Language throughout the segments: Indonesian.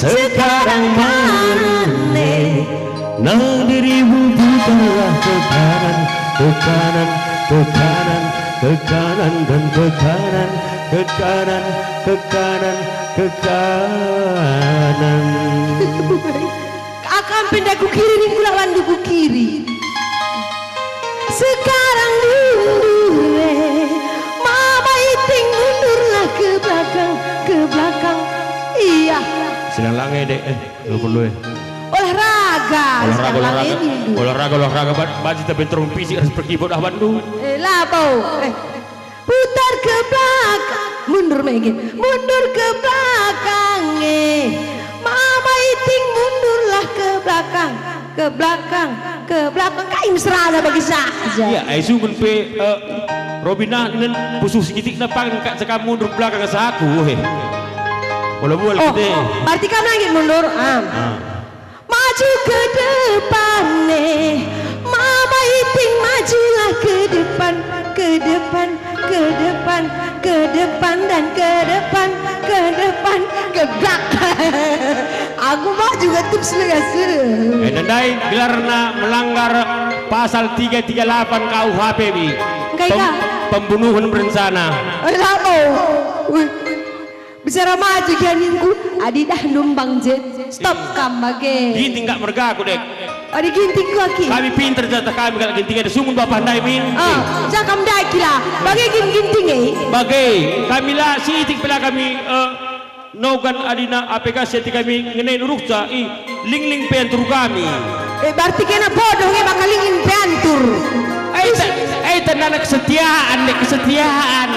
sekarang mana? Nah dirimu putarlah ke kanan, ke kanan, ke kanan, ke kanan dan ke kanan, ke kanan, ke kanan, ke kanan. Akan pindah ku kiri nih kulawan ku kiri. Sekarang mundur, mama iting mundurlah ke belakang, ke belakang. Iya. Sedang lange dek, lu perlu olahraga baju tapi terung fisik harus pergi bodoh Bandung. Labau, putar ke belakang, mundur lagi, mundur ke belakang. Mama iting mundurlah ke belakang, ke belakang, ke belakang. Kain serana bagi saja. Iya, aisu pun pe Robina nen pusuh sekitik na pangan kak sekam mundur belakang ke saku. Bola bola gede. Berarti kamu lagi mundur. Maju ke depan nih, mama iting majulah ke depan, ke depan, ke depan, ke depan dan ke depan, ke depan, ke belakang. Aku mau juga tips legas. Nandai gelarna melanggar pasal 338 KUHP bi. Pembunuhan berencana. Labo. Bicara maju janinku, adi dah numbang jet. Stop kam bage. Ginting gak merga aku dek. Adi ginting ku aki. Kami pinter jatah kami kalau ginting ada sungun bapak handai min. Cakam daki lah. Bage ginting Bage kami lah sitik pula kami nogan adina aplikasi kami ngenai nurukca ling pentur kami. Berarti kena bodoh bakal lingin pentur. Tanda kesetiaan dek kesetiaan.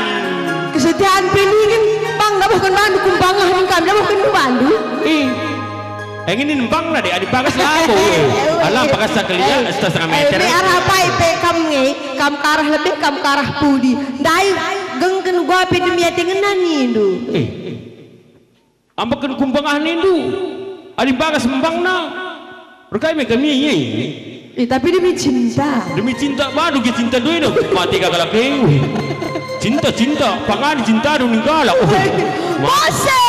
Kesetiaan pelingin bang dah bukan bandu kumbang lah kami dah bukan bandu. Ingin bang lah dek adik bagas lah aku. Alah bagas sekalian setengah meter. Ini arah apa ipe kam karah lebih kam karah pudi. Dai gengken gua pe demi tengenan nindu. Ambakan kumbang ah nindu. Adik bagas membang na. Berkai kami ini. Tapi demi cinta. Demi cinta baru kita cinta dulu no. Mati kagak lagi. Cinta pangan cinta dulu ninggala. Bose.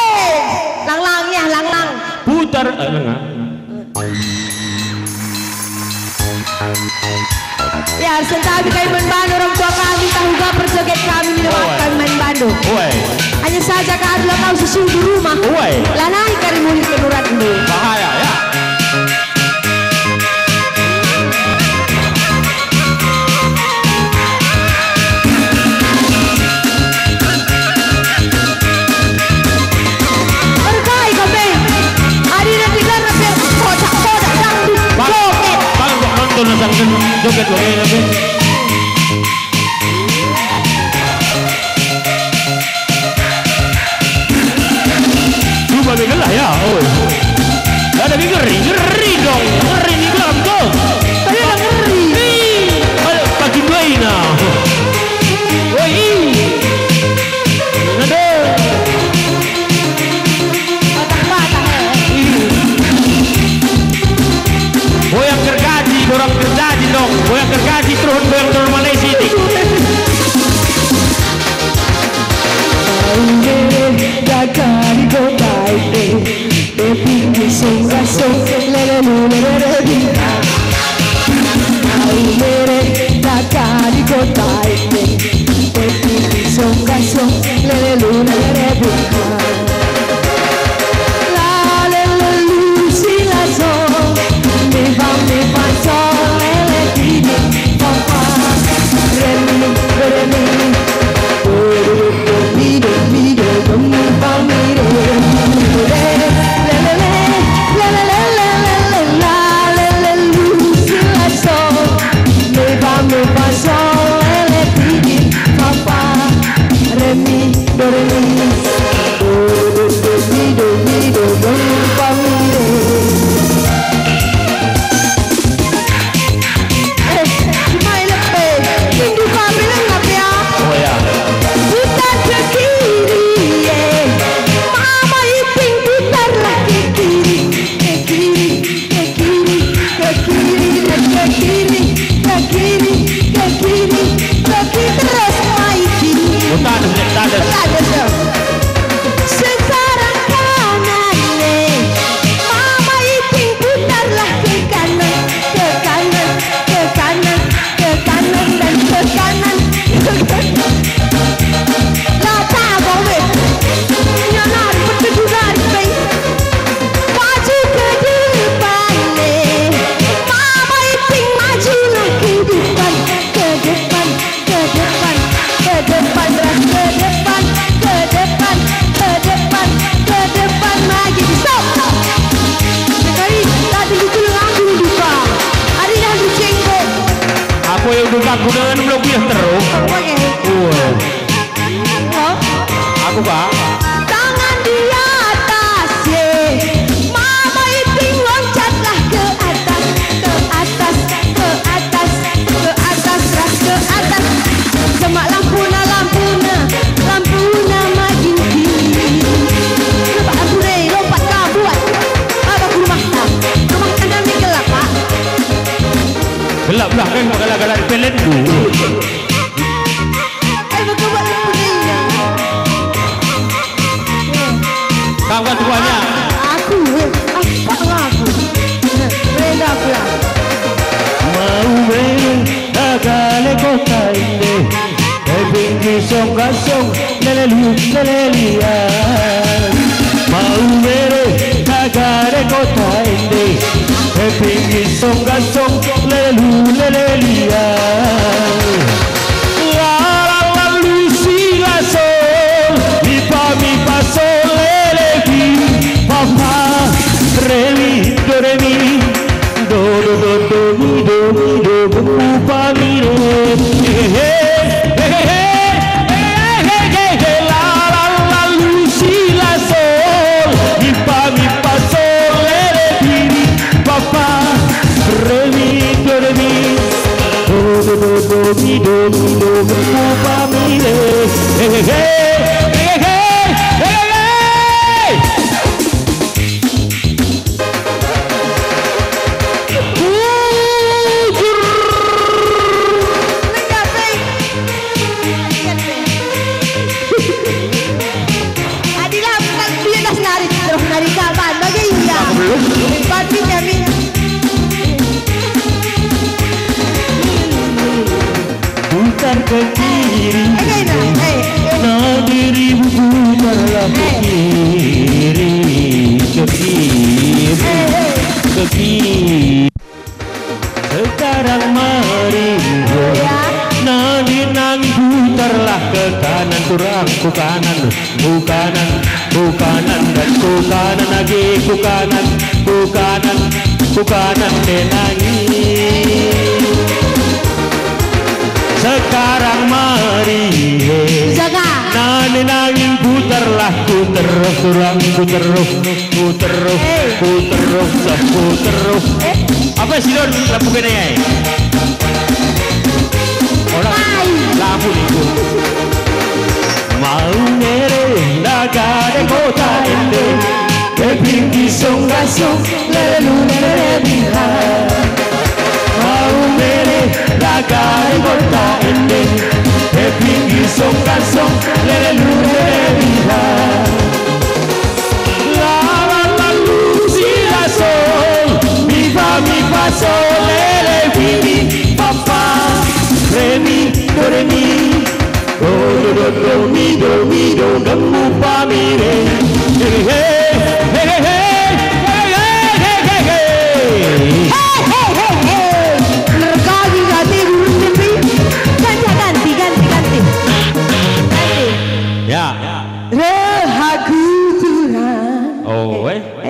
Lang ya lang. Putar Ya sentabi kami main bandu orang tua kami tahu gak perjoget kami di rumah kami main bandu. Hanya saja kami kau susu di rumah. Lanai kari mulut keluran ini. Bahaya ya. Joget joget. Coba begel lah ya. Ada ngeri dong. Ngeri nih gelam tuh. Tadi ada ngeri. Ada pagi baina. Woi. Nado. Boyang gergaji, dorang gergaji dong. Boyang gergaji turun boyang turun Malaysia dik. Gagari go baite, epingi songa songa lele lele dinga. Aumere gagari go baite, epingi songa songa lele lele dinga. La lele luci la songa, mi fa sol lele dinga. Papa, remi. Tades. Kawan tuanya. Aku, aku. Beda pula. Mau agale kota ini, pinggir song lelelia. Mau agale kota ini, pinggir song lelelia. La luci la sol, mi pa sol lelevi, papa re mi do mi do pa mi re. La luci la sol, mi pa sol lelevi, papa re mi do pa mi re. Putar ke kiri, nah dirimu putarlah ke kiri. Sekarang mari nangis putarlah ke kanan, kurang ku kanan, dan ku kanan lagi, ku kanan nangis. Sekarang mari nangis putarlah ku terus apa sih Don lampu kene ya orang lampu itu mau nere nagare kota ini pinggir song lelevi mau nere nagare kota ini pinggir song lelevi. La luci la sol, mi fa sol lelevi, papa re mi do gemu pa mi re.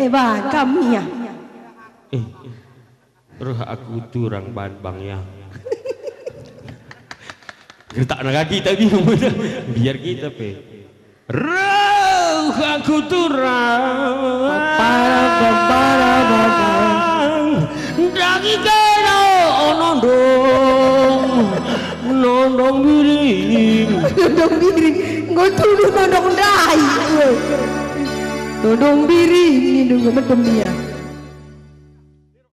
Bang kami ya. Roh aku turang bang ya. Tak nak kita bingung biar kita pe. Roh aku turang dagi kena nondong biring nggak tuh nondong dai nondong biring ini nunggu medem ya.